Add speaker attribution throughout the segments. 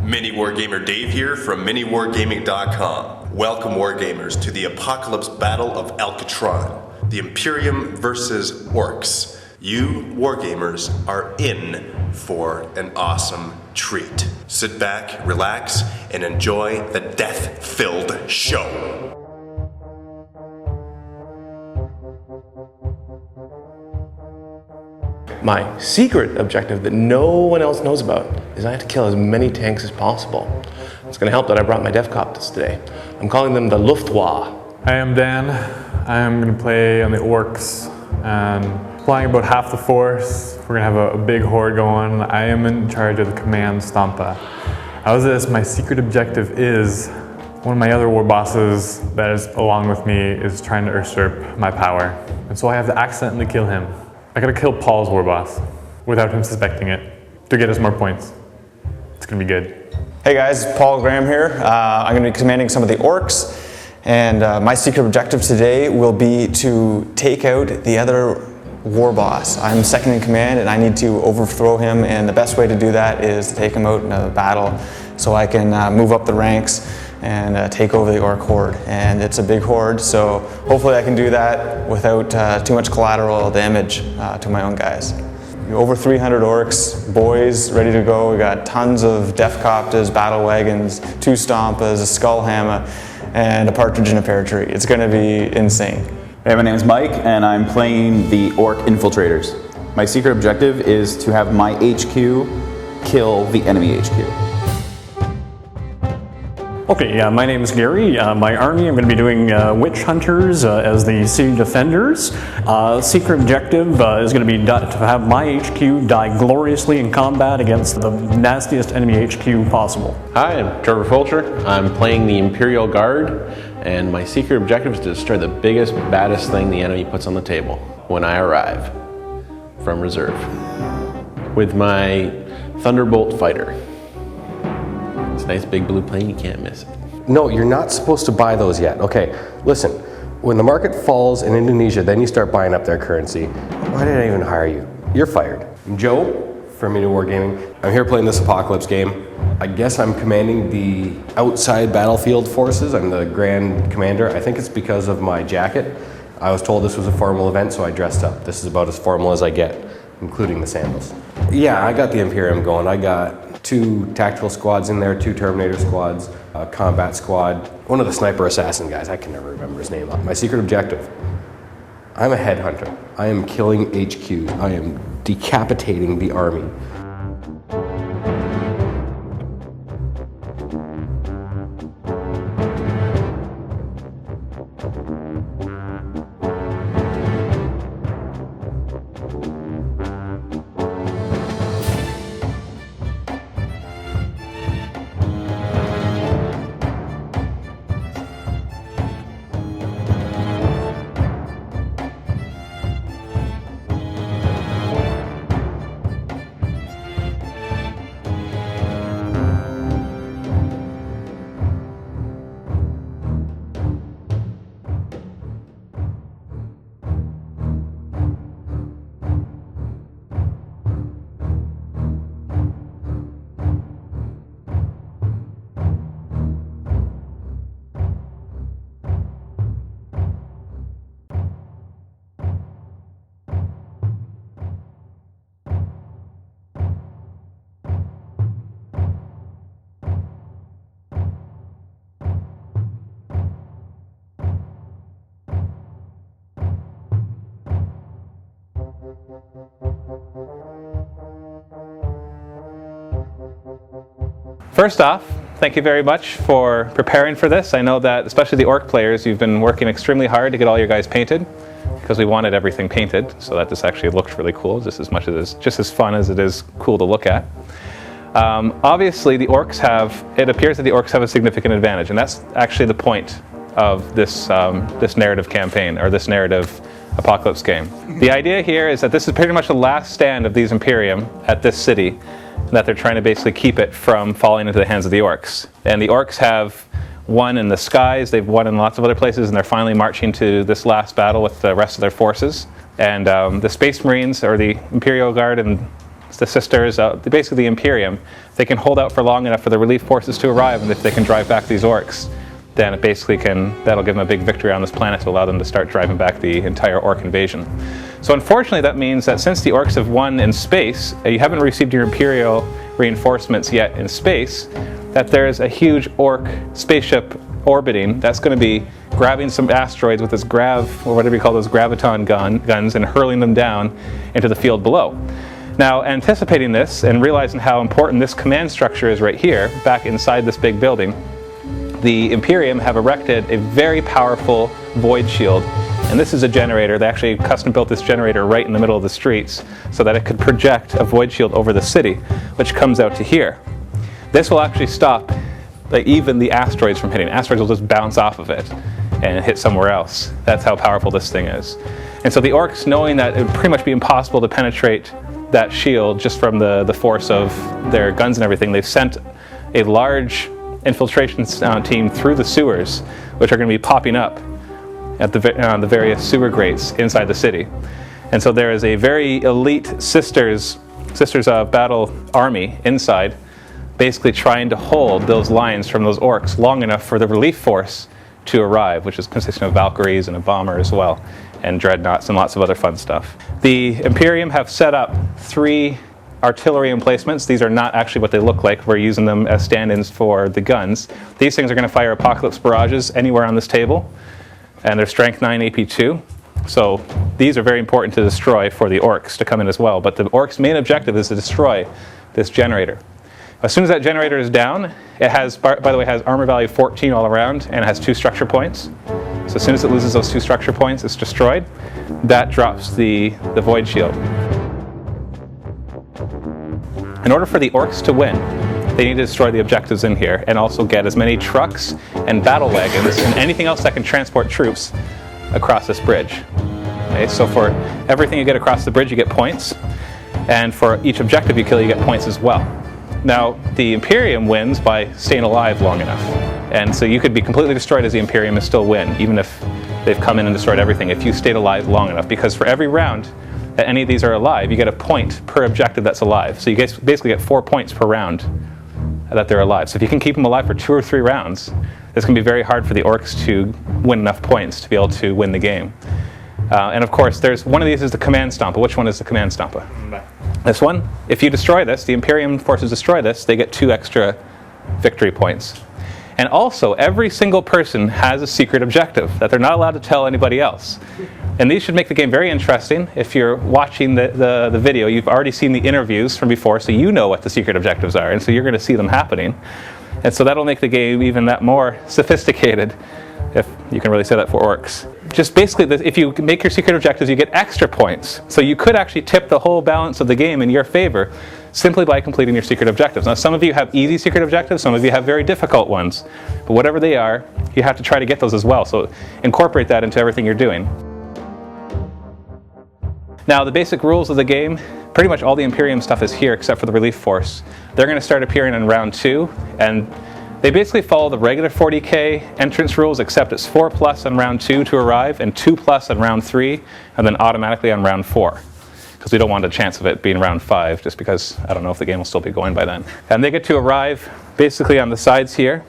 Speaker 1: MiniWarGamer Dave here from MiniWarGaming.com. Welcome Wargamers to the Apocalypse Battle of Alkatron, the Imperium versus Orcs. You Wargamers are in for an awesome treat. Sit back, relax, and enjoy the death-filled show.
Speaker 2: My secret objective that no one else knows about is I have to kill as many tanks as possible. It's going to help that I brought my Devcopters today. I'm calling them the Luftwaffe.
Speaker 3: I am Dan. I am going to play on the Orcs and flying about half the force. We're going to have a big horde going. I am in charge of the command Stampa. How's this? My secret objective is one of my other war bosses that is along with me is trying to usurp my power. And so I have to accidentally kill him. I gotta kill Paul's war boss without him suspecting it to get us more points. It's gonna be good.
Speaker 4: Hey guys, Paul Graham here. I'm gonna be commanding some of the Orcs, and my secret objective today will be to take out the other war boss. I'm second in command and I need to overthrow him, and the best way to do that is to take him out in a battle so I can move up the ranks and take over the Orc horde. And it's a big horde, so hopefully I can do that without too much collateral damage to my own guys. Over 300 Orcs, boys ready to go. We got tons of Devcopters, battle wagons, 2 Stampas, a Skull Hammer, and a Partridge in a Pear Tree. It's going to be insane.
Speaker 5: Hey, my name is Mike, and I'm playing the Orc Infiltrators. My secret objective is to have my HQ kill the enemy HQ.
Speaker 6: Okay, my name is Gary. My army, I'm going to be doing witch hunters as the city defenders. Secret objective is going to be to have my HQ die gloriously in combat against the nastiest enemy HQ possible.
Speaker 7: Hi, I'm Trevor Fulcher. I'm playing the Imperial Guard, and my secret objective is to destroy the biggest, baddest thing the enemy puts on the table when I arrive from reserve with my Thunderbolt fighter. Nice big blue plane, you can't miss it.
Speaker 2: No, you're not supposed to buy those yet. Okay, listen, when the market falls in Indonesia, then you start buying up their currency. Why did I even hire you? You're fired. I'm Joe from MiniWarGaming. I'm here playing this Apocalypse game. I guess I'm commanding the outside battlefield forces. I'm the Grand Commander. I think it's because of my jacket. I was told this was a formal event, so I dressed up. This is about as formal as I get, including the sandals. Yeah, I got the Imperium going. I got 2 tactical squads in there, 2 Terminator squads, a combat squad, one of the sniper assassin guys, I can never remember his name. My secret objective, I'm a headhunter. I am killing HQs. I am decapitating the army.
Speaker 8: First off, thank you very much for preparing for this. I know that, especially the Orc players, you've been working extremely hard to get all your guys painted because we wanted everything painted so that this actually looked really cool, just as much as it's just as fun as it is cool to look at. Obviously, the Orcs it appears that the Orcs have a significant advantage, and that's actually the point of this narrative campaign, or this narrative Apocalypse game. The idea here is that this is pretty much the last stand of these Imperium at this city, and that they're trying to basically keep it from falling into the hands of the Orcs. And the Orcs have won in the skies, they've won in lots of other places, and they're finally marching to this last battle with the rest of their forces. And the Space Marines, or the Imperial Guard, and the sisters, basically the Imperium, they can hold out for long enough for the relief forces to arrive, and if they can drive back these orcs, then it basically that'll give them a big victory on this planet to allow them to start driving back the entire orc invasion. So unfortunately that means that since the orcs have won in space, you haven't received your Imperial reinforcements yet in space, that there's a huge orc spaceship orbiting that's going to be grabbing some asteroids with this or whatever you call those graviton guns and hurling them down into the field below. Now, anticipating this and realizing how important this command structure is right here, back inside this big building, the Imperium have erected a very powerful void shield. And this is a generator. They actually custom built this generator right in the middle of the streets so that it could project a void shield over the city, which comes out to here. This will actually stop even the asteroids from hitting. Asteroids will just bounce off of it and hit somewhere else. That's how powerful this thing is. And so the orcs, knowing that it would pretty much be impossible to penetrate that shield just from the force of their guns and everything, they've sent a large infiltration team through the sewers, which are going to be popping up at the various sewer grates inside the city. And so there is a very elite Sisters of Battle army inside, basically trying to hold those lines from those orcs long enough for the relief force to arrive, which is consisting of Valkyries and a bomber as well, and dreadnoughts and lots of other fun stuff. The Imperium have set up 3 artillery emplacements. These are not actually what they look like. We're using them as stand-ins for the guns. These things are going to fire Apocalypse barrages anywhere on this table, and they're strength 9 AP 2. So these are very important to destroy for the orcs to come in as well. But the orcs' main objective is to destroy this generator. As soon as that generator is down, it has, by the way, has armor value 14 all around, and it has 2 structure points. So as soon as it loses those 2 structure points, it's destroyed. That drops the void shield. In order for the orcs to win, they need to destroy the objectives in here and also get as many trucks and battle wagons and anything else that can transport troops across this bridge. Okay, so for everything you get across the bridge, you get points, and for each objective you kill, you get points as well. Now, the Imperium wins by staying alive long enough, and so you could be completely destroyed as the Imperium and still win, even if they've come in and destroyed everything, if you stayed alive long enough, because for every round that any of these are alive, you get a point per objective that's alive. So you basically get 4 points per round that they're alive. So if you can keep them alive for 2 or 3 rounds, it's going to be very hard for the orcs to win enough points to be able to win the game. And of course, one of these is the command stompa. Which one is the command stompa? This one. If you destroy this, the Imperium forces destroy this, they get 2 extra victory points. And also, every single person has a secret objective that they're not allowed to tell anybody else. And these should make the game very interesting. If you're watching the video, you've already seen the interviews from before, so you know what the secret objectives are, and so you're going to see them happening. And so that'll make the game even that more sophisticated, if you can really say that for orcs. Just basically, if you make your secret objectives, you get extra points. So you could actually tip the whole balance of the game in your favor simply by completing your secret objectives. Now, some of you have easy secret objectives, some of you have very difficult ones. But whatever they are, you have to try to get those as well. So incorporate that into everything you're doing. Now, the basic rules of the game, pretty much all the Imperium stuff is here except for the relief force. They're going to start appearing in round 2, and they basically follow the regular 40k entrance rules, except it's 4+ on round 2 to arrive, and 2+ on round 3, and then automatically on round 4. Because we don't want a chance of it being round 5, just because I don't know if the game will still be going by then. And they get to arrive basically on the sides here,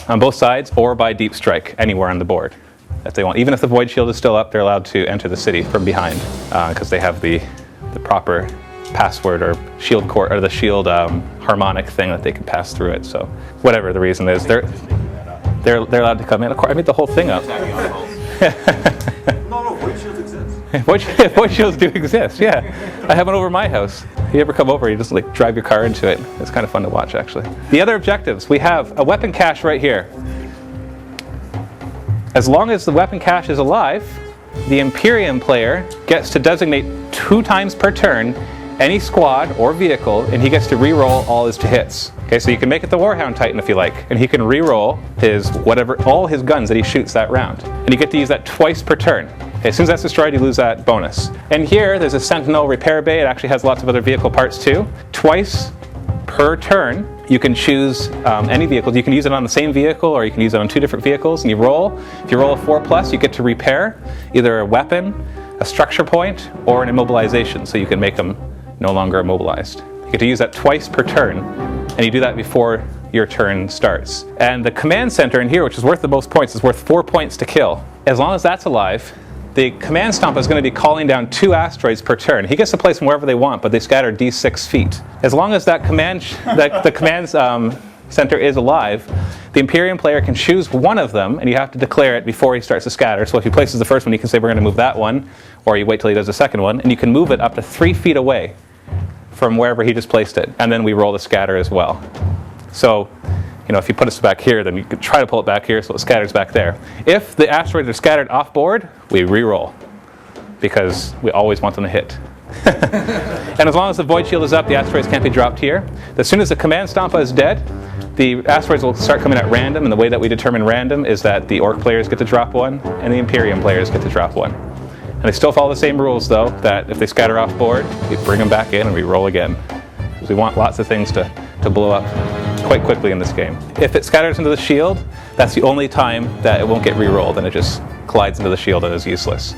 Speaker 8: on both sides, or by deep strike, anywhere on the board that they want. Even if the void shield is still up, they're allowed to enter the city from behind, because they have the proper password or shield core, or the shield harmonic thing that they can pass through it. So whatever the reason is, they're allowed to come in. Of course, I made the whole thing up.
Speaker 9: No, void shields exist.
Speaker 8: Void shields do exist, yeah. I have one over my house. If you ever come over, you just like drive your car into it. It's kind of fun to watch, actually. The other objectives, we have a weapon cache right here. As long as the weapon cache is alive, the Imperium player gets to designate 2 times per turn any squad or vehicle, and he gets to re-roll all his hits. Okay, so you can make it the Warhound Titan if you like, and he can re-roll all his guns that he shoots that round. And you get to use that twice per turn. Okay, as soon as that's destroyed, you lose that bonus. And here, there's a Sentinel repair bay. It actually has lots of other vehicle parts too. Twice per turn, you can choose any vehicle. You can use it on the same vehicle, or you can use it on 2 different vehicles, and you roll. If you roll a 4+, you get to repair either a weapon, a structure point, or an immobilization, so you can make them no longer immobilized. You get to use that twice per turn, and you do that before your turn starts. And the command center in here, which is worth the most points, is worth 4 points to kill. As long as that's alive, the command stomp is going to be calling down 2 asteroids per turn. He gets to place them wherever they want, but they scatter d6 feet. As long as that the command center is alive, the Imperium player can choose one of them, and you have to declare it before he starts to scatter. So if he places the first one, you can say we're going to move that one, or you wait till he does the second one, and you can move it up to 3 feet away from wherever he just placed it, and then we roll the scatter as well. So, if you put us back here, then you could try to pull it back here so it scatters back there. If the asteroids are scattered off board, we re-roll, because we always want them to hit. And as long as the void shield is up, the asteroids can't be dropped here. As soon as the command stompa is dead, the asteroids will start coming at random, and the way that we determine random is that the Orc players get to drop one, and the Imperium players get to drop one. And they still follow the same rules, though, that if they scatter off board, we bring them back in and we roll again. Because we want lots of things to blow up quite quickly in this game. If it scatters into the shield, that's the only time that it won't get re-rolled, and it just collides into the shield and is useless.